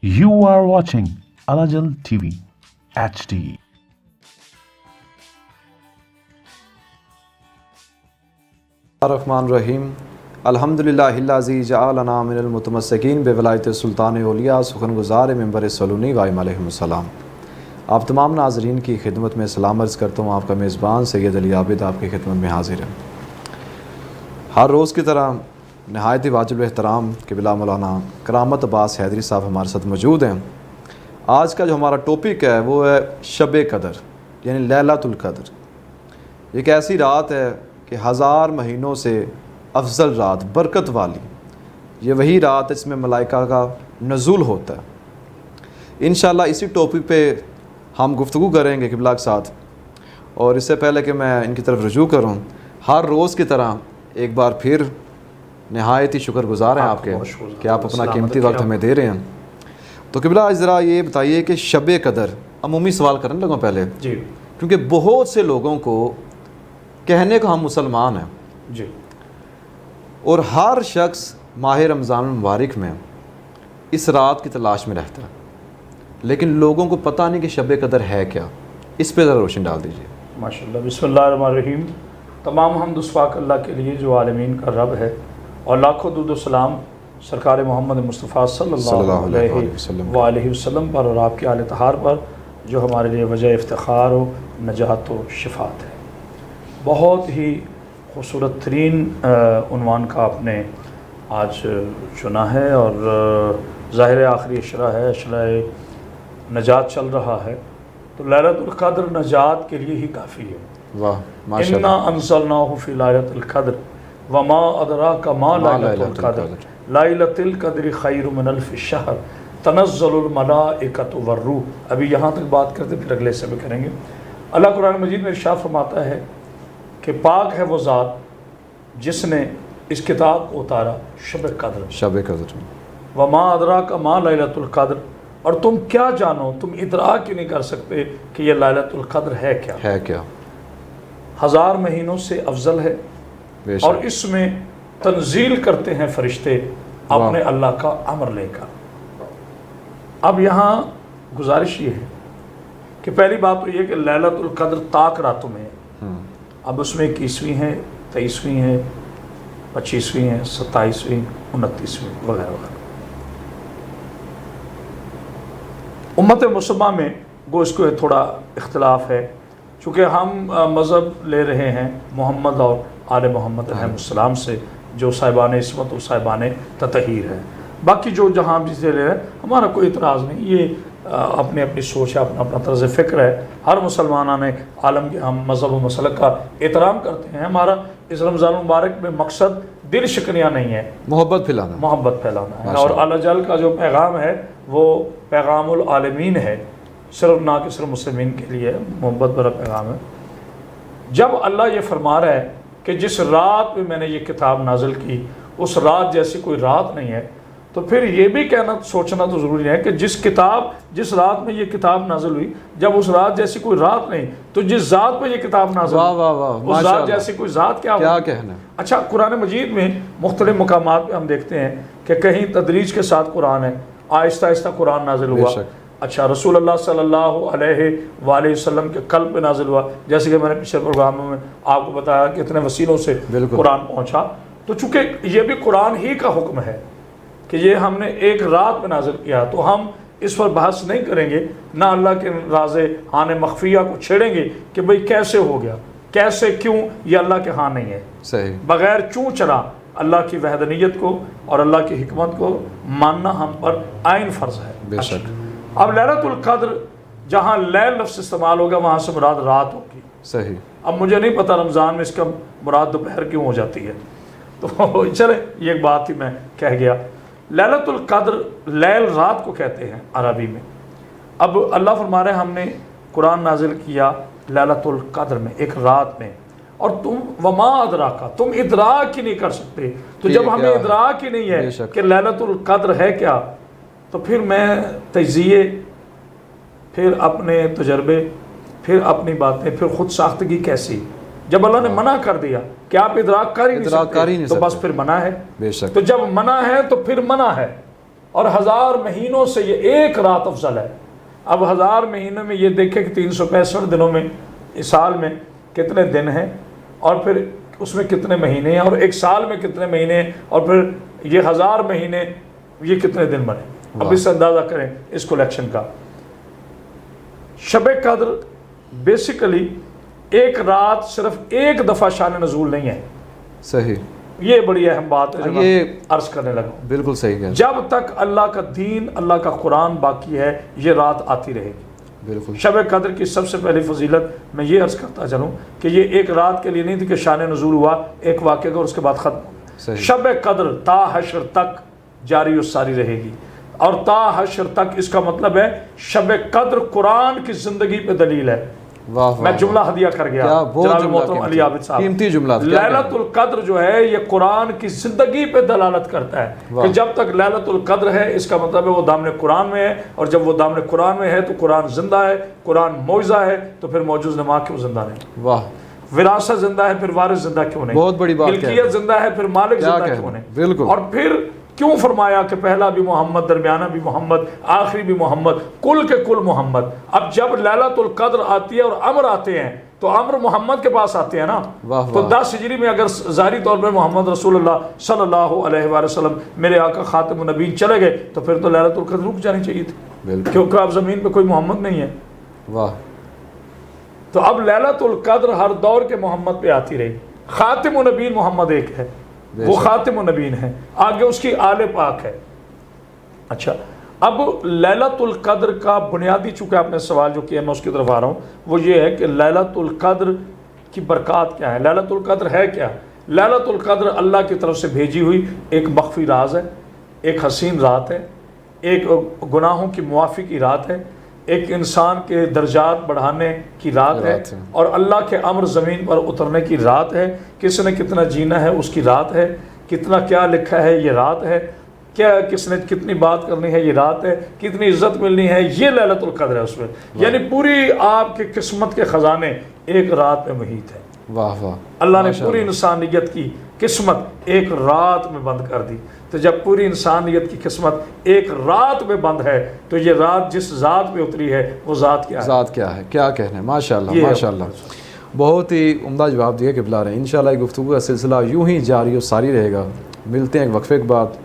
You are watching Alajal TV HD. الرحمن الرحیم الحمدللہ الذی جعلنا من المتمسکین بولایت سلطان اولیاء سخن گزار منبر سلونی وائم علیہ السلام۔ آپ تمام ناظرین کی خدمت میں سلام عرض کرتا ہوں۔ آپ کا میزبان سید علی عابد آپ کی خدمت میں حاضر ہے۔ ہر روز کی طرح نہایت ہی واجب احترام قبلہ مولانا کرامت عباس حیدری صاحب ہمارے ساتھ موجود ہیں۔ آج کا جو ہمارا ٹاپک ہے وہ ہے شب قدر، یعنی لیلۃ القدر۔ ایک ایسی رات ہے کہ 1000 مہینوں سے افضل رات، برکت والی۔ یہ وہی رات ہے جس میں ملائکہ کا نزول ہوتا ہے۔ انشاءاللہ اسی ٹاپک پہ ہم گفتگو کریں گے قبلہ کے ساتھ۔ اور اس سے پہلے کہ میں ان کی طرف رجوع کروں، ہر روز کی طرح ایک بار پھر نہایت ہی شکر گزار ہیں آپ کے کہ آپ اپنا قیمتی وقت ہمیں دے رہے ہیں۔ تو قبلہ ذرا یہ بتائیے کہ شب قدر، عمومی سوال کرنے لگوں پہلے جی، کیونکہ بہت سے لوگوں کو کہنے کو ہم مسلمان ہیں جی، اور ہر شخص ماہ رمضان المبارک میں اس رات کی تلاش میں رہتا ہے، لیکن لوگوں کو پتہ نہیں کہ شب قدر ہے کیا۔ اس پہ ذرا روشنی ڈال دیجیے۔ ماشاءاللہ، بسم اللہ الرحمن الرحیم۔ تمام حمد و ثنا اللہ کے لیے جو عالمین کا رب ہے، اور لاکھوں درود و سلام سرکار محمد مصطفیٰ صلی اللہ علیہ وآلہ وسلم پر اور آپ کے آل طہار پر، جو ہمارے لیے وجہ افتخار و نجات و شفاعت ہے۔ بہت ہی خوبصورت ترین عنوان کا آپ نے آج چنا ہے، اور ظاہر آخری اشرا ہے، اشرا نجات چل رہا ہے، تو لیلۃ القدر نجات کے لیے ہی کافی ہے۔ واہ ماشاءاللہ۔ انا انزلناہ فی لیلۃ القدر وما ادراک ما لیلۃ القدر لیلۃ القدر خیر من الف شہر تنزل الملائکۃ والروح۔ ابھی یہاں تک بات کرتے پھر اگلے سے بھی کریں گے۔ اللہ قرآن مجید میں ارشاد فرماتا ہے کہ پاک ہے وہ ذات جس نے اس کتاب کو اتارا شب قدر۔ شب قدر وما ادراک ما لیلۃ القدر، اور تم کیا جانو، تم ادراک کیوں نہیں کر سکتے کہ یہ لیلۃ القدر ہے کیا؟ ہے کیا؟ 1000 مہینوں سے افضل ہے، بے اور شک۔ اس میں تنزیل کرتے ہیں فرشتے اپنے اللہ کا امر لے کر۔ اب یہاں گزارش یہ ہے کہ پہلی بات تو یہ کہ لیلۃ القدر طاق راتوں میں ہے۔ اب اس میں 21ویں ہیں، 23ویں ہیں، 25ویں ہیں، 27ویں، 29ویں وغیرہ وغیرہ۔ امت مسلمہ میں گو اس کو تھوڑا اختلاف ہے، چونکہ ہم مذہب لے رہے ہیں محمد اور آل محمد علیہ السلام سے، جو صاحبان عصمت و صاحبان تطہیر ہے۔ باقی جو جہاں بھی سے لے رہے ہیں ہمارا کوئی اعتراض نہیں، یہ اپنی اپنی سوچ ہے، اپنا اپنا طرز فکر ہے۔ ہر مسلمانان عالم کے ہم مذہب و مسلک کا احترام کرتے ہیں۔ ہمارا اس رمضان المبارک میں مقصد دل شکنیاں نہیں ہے، محبت پھیلانا، محبت پھیلانا ہے۔ اور اللہ جل کا جو پیغام ہے وہ پیغام العالمین ہے، صرف نہ کہ صرف مسلمین کے لیے محبت بھرا پیغام ہے۔ جب اللہ یہ فرما رہا ہے کہ جس رات میں نے یہ کتاب نازل کی اس رات جیسی کوئی رات نہیں ہے، تو پھر یہ بھی کہنا سوچنا تو ضروری ہے کہ جس رات میں یہ کتاب نازل ہوئی، جب اس رات جیسی کوئی رات نہیں، تو جس ذات پہ یہ کتاب نازل واہ ہوئی واہ واہ اس ماشاءاللہ، ذات جیسی کوئی ذات کیا کہنا۔ اچھا، قرآن مجید میں مختلف مقامات پہ ہم دیکھتے ہیں کہ کہیں تدریج کے ساتھ قرآن ہے، آہستہ آہستہ قرآن نازل ہوا۔ اچھا، رسول اللہ صلی اللہ علیہ وآلہ وسلم کے قلب پہ نازل ہوا، جیسے کہ میں نے پچھلے پروگراموں میں آپ کو بتایا کہ اتنے وسیلوں سے قرآن پہنچا۔ تو چونکہ یہ بھی قرآن ہی کا حکم ہے کہ یہ ہم نے ایک رات میں نازل کیا، تو ہم اس پر بحث نہیں کریں گے، نہ اللہ کے راز ہان مخفیہ کو چھیڑیں گے کہ بھئی کیسے ہو گیا، کیسے، کیوں، یہ اللہ کے ہاں نہیں ہے۔ صحیح۔ بغیر چوں چرا اللہ کی وحدانیت کو اور اللہ کی حکمت کو ماننا ہم پر عین فرض ہے۔ بے شک۔ اب لیلۃ القدر، جہاں لیل لفظ استعمال ہوگا وہاں سے مراد رات ہوگی۔ صحیح۔ اب مجھے نہیں پتا رمضان میں اس کا مراد دوپہر کیوں ہو جاتی ہے، تو چلے یہ ایک بات ہی میں کہہ گیا۔ لیلۃ القدر لیل رات کو کہتے ہیں عربی میں۔ اب اللہ فرما رہے ہیں ہم نے قرآن نازل کیا لیلۃ القدر میں، ایک رات میں، اور تم وما ادراکا، تم ادراک ہی نہیں کر سکتے۔ تو جب ہمیں ادراک ہی نہیں ہے کہ لیلۃ القدر ہے کیا، تو پھر میں تجزیے، پھر اپنے تجربے، پھر اپنی باتیں، پھر خود ساختگی کیسی؟ جب اللہ نے منع کر دیا کہ آپ ادراک کر ہی نہیں سکتے، تو بس پھر منع ہے۔ بے شک۔ تو جب منع ہے تو پھر منع ہے، اور 1000 مہینوں سے یہ ایک رات افضل ہے۔ اب 1000 مہینوں میں یہ دیکھیں کہ 365 دنوں میں اس سال میں کتنے دن ہیں، اور پھر اس میں کتنے مہینے ہیں، اور ایک سال میں کتنے مہینے ہیں، اور پھر یہ 1000 مہینے یہ کتنے دن بنے۔ اب اس سے اندازہ کریں اس کلیکشن کا۔ شب قدر بیسیکلی ایک رات صرف ایک دفعہ شان نزول نہیں ہے۔ صحیح، یہ بڑی اہم بات ہے جو میں یہ عرض کرنے لگا ہوں۔ بالکل صحیح ہے، جب تک اللہ کا دین، اللہ کا قرآن باقی ہے، یہ رات آتی رہے گی۔ بالکل شب قدر کی سب سے پہلی فضیلت میں یہ عرض کرتا چلوں کہ یہ ایک رات کے لیے نہیں تھی کہ شان نزول ہوا ایک واقعے کا اور اس کے بعد ختم ہو گیا۔ صحیح۔ شب قدر تا حشر تک جاری و ساری رہے گی، اور تا حشر تک اس کا مطلب ہے شب قدر قرآن کی زندگی پہ دلیل ہے۔ واہ میں جملہ ہدیہ کر گیا کیا بہت جناب جملہ محترم علی عابد صاحب، قیمتی جملہ، لیلۃ القدر جو ہے یہ قرآن کی زندگی پہ دلالت کرتا ہے کہ جب تک لیلۃ القدر ہے اس کا مطلب ہے وہ دامن قرآن میں ہے، اور جب وہ دامن قرآن میں ہے تو قرآن زندہ ہے، قرآن معجزہ ہے، تو پھر موجز نما کیوں زندہ نہیں؟ واہ، وراثت زندہ ہے، پھر وارث زندہ کیوں نہیں؟ بہت بڑی بات کہہ رہے ہیں۔ ملکیت زندہ ہے، پھر مالک زندہ کیوں نہیں؟ بالکل۔ اور پھر کیوں فرمایا کہ پہلا بھی محمد، درمیانہ بھی محمد، آخری بھی محمد، کل کے کل محمد۔ اب جب لیلۃ القدر آتی ہے اور امر آتے ہیں تو امر محمد کے پاس آتے ہیں نا۔ تو 10 ہجری میں اگر ظاہری طور پر محمد رسول اللہ صلی اللہ علیہ وآلہ وسلم میرے آقا خاتم النبیین چلے گئے تو پھر تو لیلۃ القدر رک جانی چاہیے تھی، کیونکہ اب زمین پہ کوئی محمد نہیں ہے۔ واہ، تو اب لیلۃ القدر ہر دور کے محمد پہ آتی رہی۔ خاتم النبیین محمد ایک ہے، وہ خاتم النبیین ہے، آگے اس کی آل پاک ہے۔ اچھا، اب لیلۃ القدر کا بنیادی، چونکہ آپ نے سوال جو کیا میں اس کی طرف آ رہا ہوں، وہ یہ ہے کہ لیلۃ القدر کی برکات کیا ہے، لیلۃ القدر ہے کیا؟ لیلۃ القدر اللہ کی طرف سے بھیجی ہوئی ایک مخفی راز ہے، ایک حسین رات ہے، ایک گناہوں کی معافی کی رات ہے، ایک انسان کے درجات بڑھانے کی رات ہے، اور اللہ کے امر زمین پر اترنے کی رات ہے۔ کس نے کتنا جینا ہے اس کی رات ہے، کتنا کیا لکھا ہے یہ رات ہے، کیا کس نے کتنی بات کرنی ہے یہ رات ہے، کتنی عزت ملنی ہے یہ لیلۃ القدر ہے اس میں۔ یعنی پوری آپ کی قسمت کے خزانے ایک رات میں محیط ہیں۔ واہ واہ، اللہ نے پوری انسانیت کی قسمت ایک رات میں بند کر دی۔ تو جب پوری انسانیت کی قسمت ایک رات میں بند ہے تو یہ رات جس ذات پہ اتری ہے وہ ذات کیا ہے؟ ذات کیا ہے، کیا کہنا ہے، ماشاءاللہ ماشاءاللہ، بہت ہی عمدہ جواب دیا کہ بلا رہے ہیں۔ انشاءاللہ یہ گفتگو کا سلسلہ یوں ہی جاری و ساری رہے گا۔ ملتے ہیں ایک وقفے کے بعد۔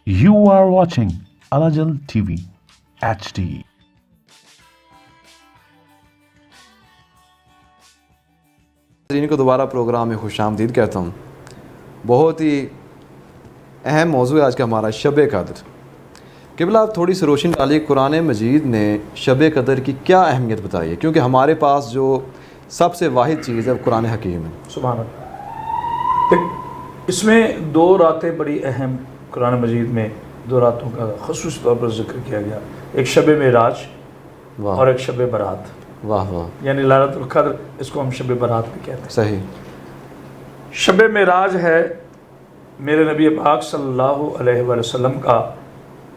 You are watching Alajal TV HD. ناظرین کو دوبارہ پروگرام میں خوش آمدید کہتا ہوں۔ بہت ہی اہم موضوع ہے آج کا ہمارا، شب قدر۔ قبلہ آپ تھوڑی سی روشنی ڈالیے، قرآن مجید نے شب قدر کی کیا اہمیت بتائی ہے، کیونکہ ہمارے پاس جو سب سے واحد چیز ہے وہ قرآن حکیم ہے۔ سبحان اللہ۔ اس میں 2 راتیں بڑی اہم قرآن مجید میں، 2 راتوں کا خصوصی طور پر ذکر کیا گیا، ایک شب معراج اور ایک شب برات۔ واہ واہ، یعنی لیلۃ القدر اس کو ہم شب برات بھی کہتے ہیں۔ صحیح۔ شب معراج ہے میرے نبی پاک صلی اللہ علیہ وآلہ وسلم کا،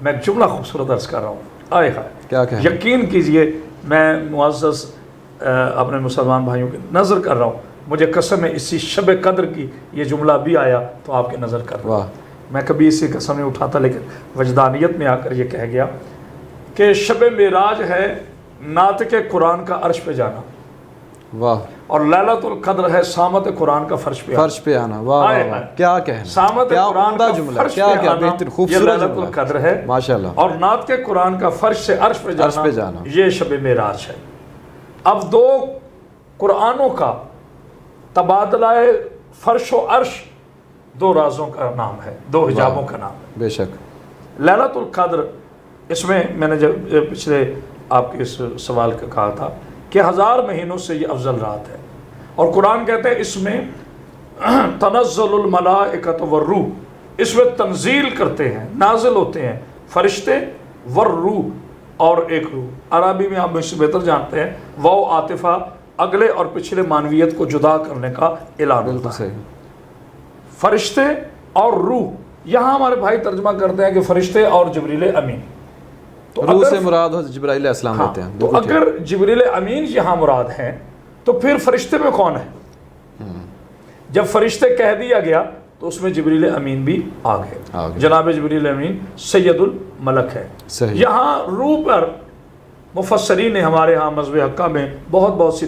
میں ایک جملہ خوبصورت عرض کر رہا ہوں، آئے ہائے کیا کہیں، یقین کیجئے، میں معزز اپنے مسلمان بھائیوں کی نظر کر رہا ہوں، مجھے قسم ہے اسی شب قدر کی یہ جملہ بھی آیا تو آپ کی نظر کر رہا ہوں۔ میں کبھی اسی قسم نہیں اٹھاتا لیکن وجدانیت میں آ کر یہ کہہ گیا کہ شب معراج ہے ناطق قرآن کا عرش پہ جانا، واہ، اور لیلۃ القدر ہے سامت قرآن کا فرش پہ آنا۔ فرش پہ آنا، واہ واہ واہ، کیا کہنا، سامت کیا قرآن عمدہ کا جملہ، فرش کیا پہ کیا آنا بہتر یہ خوبصورت لیلۃ جملہ القدر ہے، ماشاءاللہ، اور ناطق قرآن کا فرش سے عرش پہ جانا یہ شب معراج ہے۔ اب 2 قرآنوں کا تبادلہ فرش و عرش 2 رازوں کا نام ہے، 2 حجابوں کا نام ہے۔ بے شک۔ لیلۃ القدر، اس میں نے جب پچھلے آپ کے اس سوال کا کہا تھا کہ 1000 مہینوں سے یہ افضل رات ہے، اور قرآن کہتے ہیں اس میں تنزل الملائکۃ والروح، اس میں تنزیل کرتے ہیں، نازل ہوتے ہیں فرشتے، والروح اور ایک روح۔ عربی میں آپ مجھ سے بہتر جانتے ہیں واو عاطفہ اگلے اور پچھلے معنویت کو جدا کرنے کا اعلان ہوتا ہے۔ فرشتے اور روح، یہاں ہمارے بھائی ترجمہ کرتے ہیں کہ فرشتے اور جبریل امین، تو روح سے مراد جبرائیل علیہ السلام ہوتے ہیں۔ تو اگر جبریل امین یہاں مراد ہیں تو پھر فرشتے میں کون ہے؟ جب فرشتے کہہ دیا گیا تو اس میں جبریل امین بھی آ گئے. جناب جبریل امین سید الملک ہے. یہاں روح پر مفسرین نے ہمارے ہاں مذہب حقہ میں بہت سی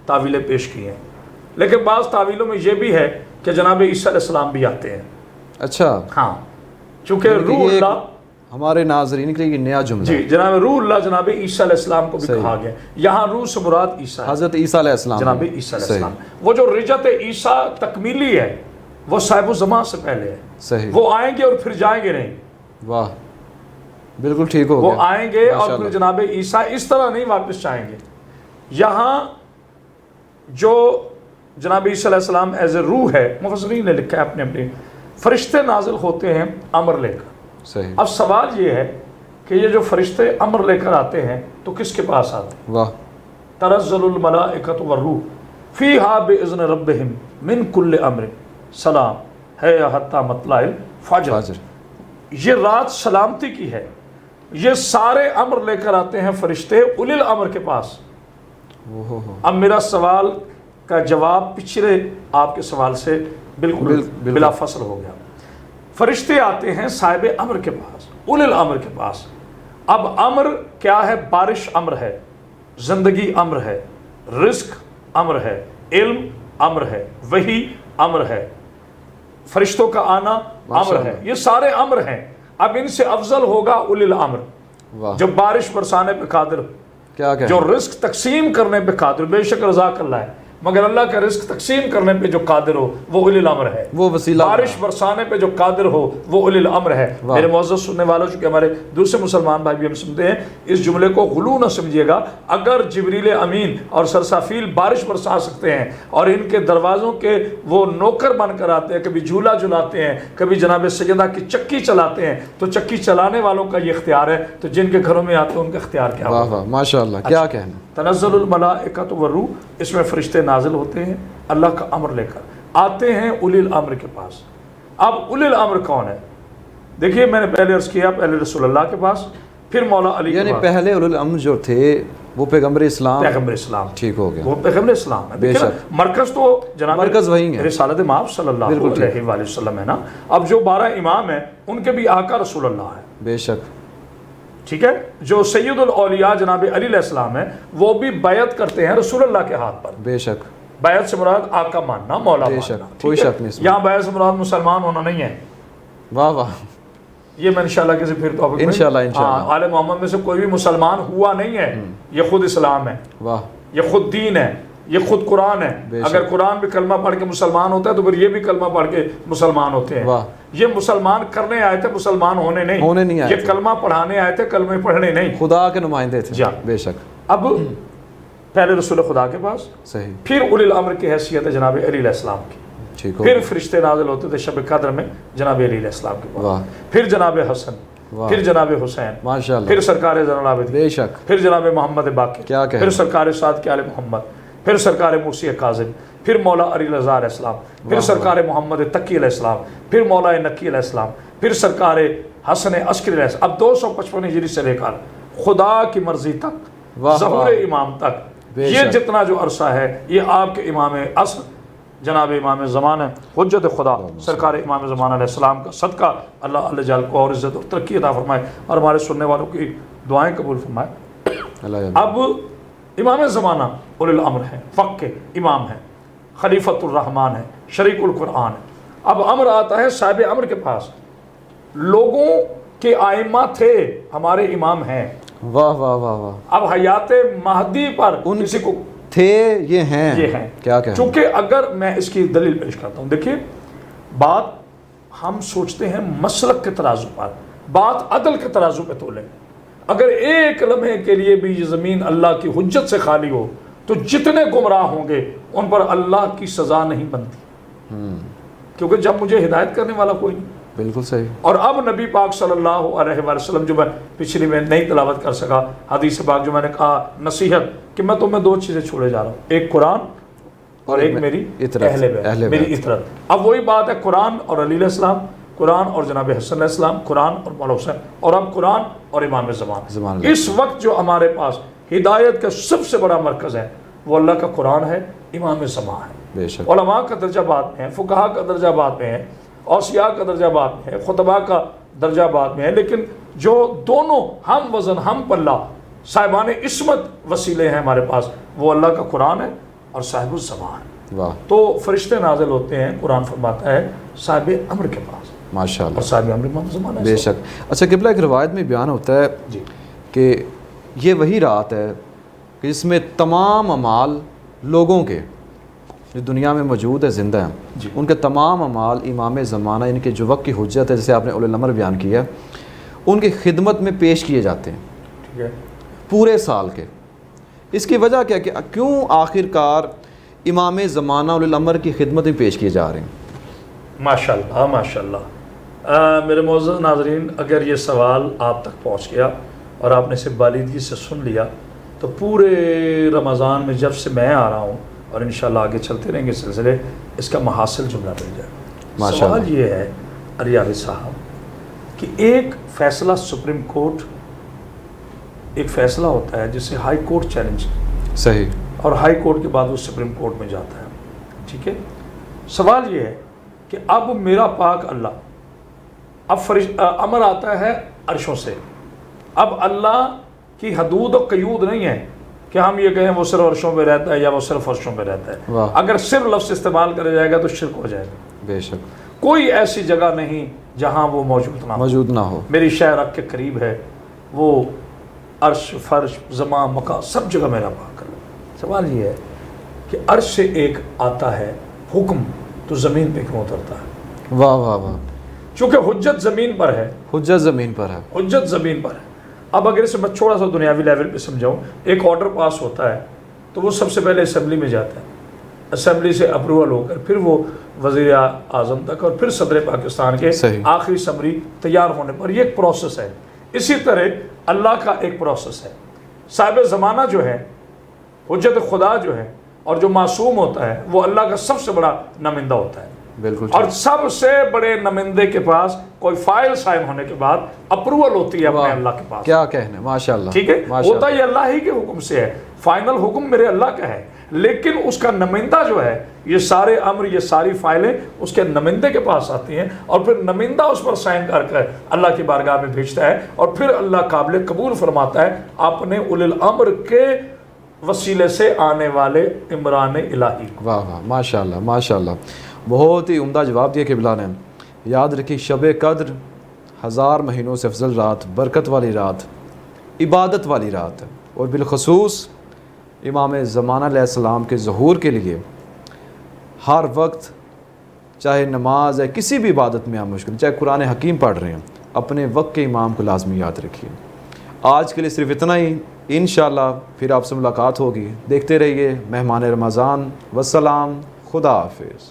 تعویلیں پیش کی ہیں، لیکن بعض تعویلوں میں یہ بھی ہے کہ جناب عیسیٰ علیہ السلام بھی آتے ہیں. اچھا ہاں، چونکہ روح اللہ ہمارے ناظرین کے لیے نیا جملہ. جی، جناب روح اللہ جناب عیسیٰ علیہ السلام کو بھی کہا گیا. یہاں روح سے مراد عیسیٰ، حضرت عیسیٰ علیہ السلام، جناب عیسیٰ علیہ السلام. وہ جو رجت عیسیٰ تکمیلی ہے وہ صاحب الزمان سے پہلے ہے. صحیح. وہ آئیں گے اور پھر جائیں گے نہیں. واہ، بالکل ٹھیک ہو گیا. وہ آئیں گے اور پھر جناب عیسیٰ اس طرح نہیں واپس جائیں گے. یہاں جو جناب عیسیٰ علیہ السلام ایز اے روح ہے، مفسرین نے لکھا ہے اپنے فرشتے نازل ہوتے ہیں امر لے کر. صحیح. اب سوال یہ ہے کہ یہ جو فرشتے امر لے کر آتے ہیں تو کس کے پاس آتے ہیں؟ واہ. تنزل الملائکۃ والروح فیہا باذن ربہم من کل امر سلام ہے حتی مطلع الفجر. یہ رات سلامتی کی ہے. یہ سارے امر لے کر آتے ہیں فرشتے اولی الامر کے پاس. اب میرا سوال کا جواب پچھلے آپ کے سوال سے بالکل بلا فصل ہو گیا. فرشتے آتے ہیں صاحب امر کے پاس، اولی الامر کے پاس. اب امر کیا ہے؟ بارش امر ہے، زندگی امر ہے، رزق امر ہے، علم امر ہے، وحی امر ہے، فرشتوں کا آنا امر ہے. یہ سارے امر ہیں. اب ان سے افضل ہوگا اولی الامر، جو بارش برسانے پہ قادر، کیا جو رزق تقسیم کرنے پہ قادر. بے شک رزاق اللہ ہے، مگر اللہ کا رزق تقسیم کرنے پہ جو قادر ہو وہ اولی الامر ہے. وہ وسیلہ بارش برسانے پہ جو قادر ہو وہ اولی الامر ہے. میرے معزز سننے والوں، چونکہ ہمارے دوسرے مسلمان بھائی بھی ہم سنتے ہیں، اس جملے کو غلو نہ سمجھیے گا. اگر جبریل امین اور سرسافیل بارش برسا سکتے ہیں اور ان کے دروازوں کے وہ نوکر بن کر آتے ہیں، کبھی جھولا جھلاتے ہیں، کبھی جناب سیدہ کی چکی چلاتے ہیں، تو چکی چلانے والوں کا یہ اختیار ہے، تو جن کے گھروں میں آتے ہیں ان کا اختیار کیا ہوگا؟ واہ واہ، ماشاءاللہ، کیا کہنا. تنزل الملائکۃ والروح، اس میں فرشتے نازل ہوتے ہیں اللہ کا امر لے کر، آتے ہیں اولی الامر کے پاس. اب اولی الامر کون ہے؟ دیکھیے، میں نے پہلے عرض کیا، پہلے رسول اللہ کے پاس، پھر مولا علی کے یعنی پاس. پہلے اولی الامر جو تھے وہ پیغمبر اسلام، پیغمبر اسلام، ٹھیک ہو گیا، وہ پیغمبر اسلام ہے. بے شک. مرکز تو جناب مرکز وہی ہے، رسالت مآب صلی اللہ علیہ وآلہ وسلم ہے نا. اب جو 12 امام ہیں ان کے بھی آقا رسول اللہ ہے. بے شک. ٹھیک ہے. جو سید الاولیاء جناب علی علیہ السلام ہیں وہ بھی بیعت کرتے ہیں رسول اللہ کے ہاتھ پر. بے شک. بیعت سے مراد آقا ماننا، مولا ماننا. کوئی شک نہیں. یہاں بیعت سے مراد مسلمان ہونا نہیں ہے. واہ واہ، یہ میں انشاءاللہ کسی پھر ٹاپک میں انشاءاللہ آل محمد میں سے کوئی بھی مسلمان ہوا نہیں ہے. یہ خود اسلام ہے، واہ، یہ خود دین ہے، یہ خود قرآن ہے. اگر قرآن بھی کلمہ پڑھ کے مسلمان ہوتا ہے تو پھر یہ بھی کلمہ پڑھ کے مسلمان ہوتے ہیں. یہ مسلمان کرنے آئے تھے، مسلمان ہونے نہیں. یہ کلمہ پڑھانے آئے تھے، کلمے پڑھنے نہیں. خدا کے نمائندے تھے. بے شک. اب پہلے رسول خدا کے پاس، صحیح، پھر اولی الامر کی حیثیت ہے جناب علی علیہ السلام کی. پھر فرشتے نازل ہوتے تھے شب قدر میں جناب علی علیہ السلام کے پاس. پھر جناب حسن، پھر جناب حسین، ماشاءاللہ، پھر سرکار زین العابدین، بے شک، پھر جناب محمد باقر، پھر سرکار سعد کے آل محمد، پھر سرکار موسی کاظم، پھر مولا علی رضا علیہ السلام، پھر سرکار محمد تقی علیہ السلام، پھر مولا نقی علیہ السلام، پھر سرکار حسن عسکری علیہ السلام. اب 255 ہجری سے لے کر خدا کی مرضی تک، ظہور امام تک، یہ جتنا جو عرصہ ہے یہ آپ کے امام عصر جناب امام زمان حجت خدا سرکار امام زمان علیہ السلام کا صدقہ اللہ علیہ جل کو اور عزت اور ترقی عطا فرمائے اور ہمارے سننے والوں کی دعائیں قبول فرمائے. اب امام زمانہ اولی الامر ہیں، فقہ کے امام ہیں، خلیفۃ الرحمن ہیں، شریک القرآن ہیں. اب امر آتا ہے صاحب امر کے پاس. لوگوں کے آئمہ تھے، ہمارے امام ہیں. واہ واہ واہ واہ. اب حیات مہدی پر ان کسی کو تھے، یہ ہیں کیا کہ چونکہ اگر میں اس کی دلیل پیش کرتا ہوں. دیکھیے، بات ہم سوچتے ہیں مسلک کے ترازو پر، بات عدل کے ترازو پہ تولیں. اگر ایک لمحے کے لیے بھی یہ زمین اللہ کی حجت سے خالی ہو تو جتنے گمراہ ہوں گے ان پر اللہ کی سزا نہیں بنتی، کیونکہ جب مجھے ہدایت کرنے والا کوئی نہیں. بالکل صحیح. اور اب نبی پاک صلی اللہ علیہ وسلم، جو میں پچھلی میں نہیں تلاوت کر سکا حدیث پاک جو میں نے کہا نصیحت، کہ میں تمہیں 2 چیزیں چھوڑے جا رہا ہوں، ایک قرآن اور ایک میری اہل بیت، میری اطرت. اب وہی بات ہے، قرآن اور علی علیہ السلام، قرآن اور جناب حسن علیہ السلام، قرآن اور مولا حسین، اور اب قرآن اور امام زمان. اس وقت جو ہمارے پاس ہدایت کا سب سے بڑا مرکز ہے وہ اللہ کا قرآن ہے، امام زمان ہے. بے شک علماء کا درجہ بعد میں ہے، فقہا کا درجہ بعد میں ہے، اوصیاء کا درجہ بعد میں ہے، خطباء کا درجہ بعد میں ہے، لیکن جو دونوں ہم وزن ہم پلہ صاحبان عصمت وسیلے ہیں ہمارے پاس، وہ اللہ کا قرآن ہے اور صاحب الزمان۔ واہ تو فرشتے نازل ہوتے ہیں، قرآن فرماتا ہے صاحب امر کے پاس، ماشاء اور اللہ صاحب امر امام زمان ہے۔ بے شک۔ اچھا قبلہ، ایک روایت میں بیان ہوتا ہے جی کہ یہ وہی رات ہے کہ جس میں تمام اعمال لوگوں کے جو دنیا میں موجود ہے، زندہ ہیں، جی ان کے تمام اعمال امام زمانہ، ان کے جو وقت کی حجت ہے، جیسے آپ نے اولو الامر بیان کیا، ان کی خدمت میں پیش کیے جاتے ہیں ٹھیک ہے۔ پورے سال کے۔ اس کی وجہ کیا کہ کیوں آخر کار امام زمانہ اولو الامر کی خدمت میں پیش کیے جا رہے ہیں؟ ماشاء اللہ ماشاء اللہ۔ میرے معزز ناظرین، اگر یہ سوال آپ تک پہنچ گیا اور آپ نے اسے بالیدگی سے سن لیا، تو پورے رمضان میں جب سے میں آ رہا ہوں اور انشاءاللہ آگے چلتے رہیں گے سلسلے، اس کا محاصل جملہ مل جائے گا۔ ماشاءاللہ۔ سوال یہ ہے اریابی صاحب کہ ایک فیصلہ سپریم کورٹ، ایک فیصلہ ہوتا ہے جسے ہائی کورٹ چیلنج، صحیح۔ اور ہائی کورٹ کے بعد وہ سپریم کورٹ میں جاتا ہے، ٹھیک ہے۔ سوال یہ ہے کہ اب میرا پاک اللہ، اب امر آتا ہے عرشوں سے، اب اللہ کی حدود و قیود نہیں ہے کہ ہم یہ کہیں وہ صرف عرشوں پہ رہتا ہے یا وہ صرف عرشوں پہ رہتا ہے۔ واہ۔ اگر صرف لفظ استعمال کرا جائے گا تو شرک ہو جائے گا۔ بے شک کوئی ایسی جگہ نہیں جہاں وہ موجود نہ ہو۔ موجود نہ ہو۔ میری شہر رب کے قریب ہے، وہ عرش فرش زمان مکان سب جگہ میرا پاک اللہ۔ سوال یہ ہے کہ عرش سے ایک آتا ہے حکم، تو زمین پہ کیوں اترتا ہے؟ واہ واہ واہ۔ چونکہ حجت زمین پر ہے، حجت زمین پر ہے۔ حجت زمین پر ہے۔ اب اگر اسے میں تھوڑا سا دنیاوی لیول پہ سمجھاؤں، ایک آرڈر پاس ہوتا ہے تو وہ سب سے پہلے اسمبلی میں جاتا ہے، اسمبلی سے اپروول ہو کر پھر وہ وزیر اعظم تک اور پھر صدر پاکستان کے صحیح۔ آخری سمری تیار ہونے پر، یہ ایک پروسیس ہے۔ اسی طرح اللہ کا ایک پروسیس ہے۔ صاحب زمانہ جو ہے، حجت خدا جو ہے، اور جو معصوم ہوتا ہے، وہ اللہ کا سب سے بڑا نمائندہ ہوتا ہے، بالکل اور سب سے بڑے نمائندے کے پاس کوئی فائل سائن ہونے کے بعد اپروول ہوتی ہے اپنے اللہ کے پاس۔ کیا کہنے، ماشاء اللہ۔ ٹھیک ہے، ماشاء ہوتا یہ اللہ ہی کے حکم سے ہے، فائنل حکم میرے اللہ کا ہے، لیکن اس کا نمائندہ جو ہے، یہ سارے امر، یہ ساری فائلیں اس کے نمائندے کے پاس آتی ہیں، اور پھر نمائندہ اس پر سائن کر کر اللہ کی بارگاہ میں بھیجتا ہے، اور پھر اللہ قابل قبول فرماتا ہے اپنے اولی الامر کے وسیلے سے آنے والے عمران الہی کو۔ واہ واہ، ماشاء اللہ ماشاء اللہ۔ بہت ہی عمدہ جواب دیا قبلہ نے۔ یاد رکھی، شب قدر 1000 مہینوں سے افضل رات، برکت والی رات، عبادت والی رات ہے، اور بالخصوص امام زمانہ علیہ السلام کے ظہور کے لیے ہر وقت، چاہے نماز ہے، کسی بھی عبادت میں آپ مشکل، چاہے قرآن حکیم پڑھ رہے ہیں، اپنے وقت کے امام کو لازمی یاد رکھیے۔ آج کے لیے صرف اتنا ہی، انشاءاللہ پھر آپ سے ملاقات ہوگی۔ دیکھتے رہیے مہمان رمضان۔ والسلام، خدا حافظ۔